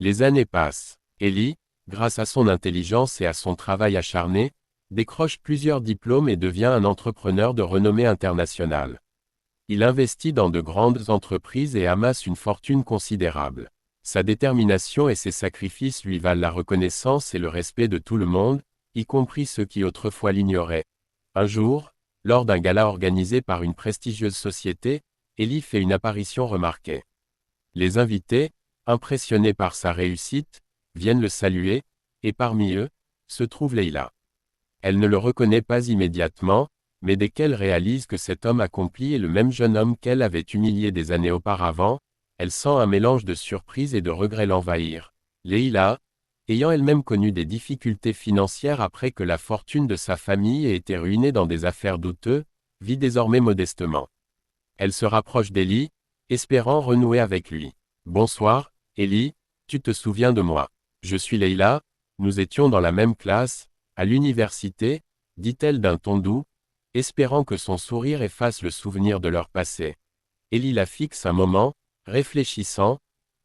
Les années passent. Ellie, grâce à son intelligence et à son travail acharné, décroche plusieurs diplômes et devient un entrepreneur de renommée internationale. Il investit dans de grandes entreprises et amasse une fortune considérable. Sa détermination et ses sacrifices lui valent la reconnaissance et le respect de tout le monde, y compris ceux qui autrefois l'ignoraient. Un jour, lors d'un gala organisé par une prestigieuse société, Ellie fait une apparition remarquée. Les invités, impressionnés par sa réussite, viennent le saluer, et parmi eux, se trouve Leila. Elle ne le reconnaît pas immédiatement, mais dès qu'elle réalise que cet homme accompli est le même jeune homme qu'elle avait humilié des années auparavant, elle sent un mélange de surprise et de regret l'envahir. Leila, ayant elle-même connu des difficultés financières après que la fortune de sa famille ait été ruinée dans des affaires douteuses, vit désormais modestement. Elle se rapproche d'Ellie, espérant renouer avec lui. « Bonsoir, Ellie, tu te souviens de moi. Je suis Leila, nous étions dans la même classe, à l'université, dit-elle d'un ton doux, espérant que son sourire efface le souvenir de leur passé. Ellie la fixe un moment, réfléchissant,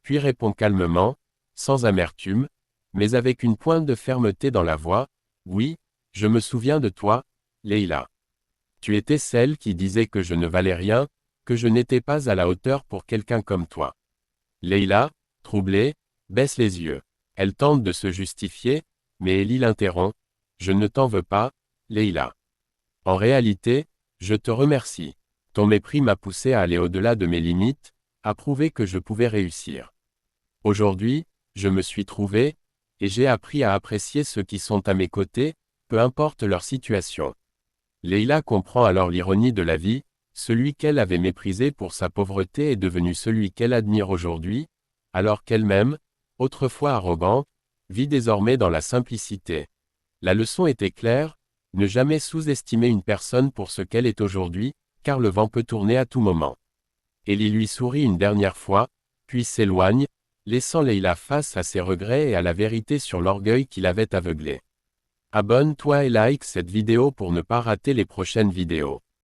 puis répond calmement, sans amertume, mais avec une pointe de fermeté dans la voix, « Oui, je me souviens de toi, Leila. Tu étais celle qui disait que je ne valais rien, que je n'étais pas à la hauteur pour quelqu'un comme toi. » Leila, troublée, baisse les yeux. Elle tente de se justifier, mais Ellie l'interrompt. « Je ne t'en veux pas, Leila. En réalité, je te remercie. Ton mépris m'a poussé à aller au-delà de mes limites, à prouver que je pouvais réussir. Aujourd'hui, je me suis trouvé, et j'ai appris à apprécier ceux qui sont à mes côtés, peu importe leur situation. » Leila comprend alors l'ironie de la vie, celui qu'elle avait méprisé pour sa pauvreté est devenu celui qu'elle admire aujourd'hui, alors qu'elle-même, autrefois arrogante, vit désormais dans la simplicité. La leçon était claire, ne jamais sous-estimer une personne pour ce qu'elle est aujourd'hui, car le vent peut tourner à tout moment. Ellie lui sourit une dernière fois, puis s'éloigne, laissant Leila face à ses regrets et à la vérité sur l'orgueil qui l'avait aveuglée. Abonne-toi et like cette vidéo pour ne pas rater les prochaines vidéos.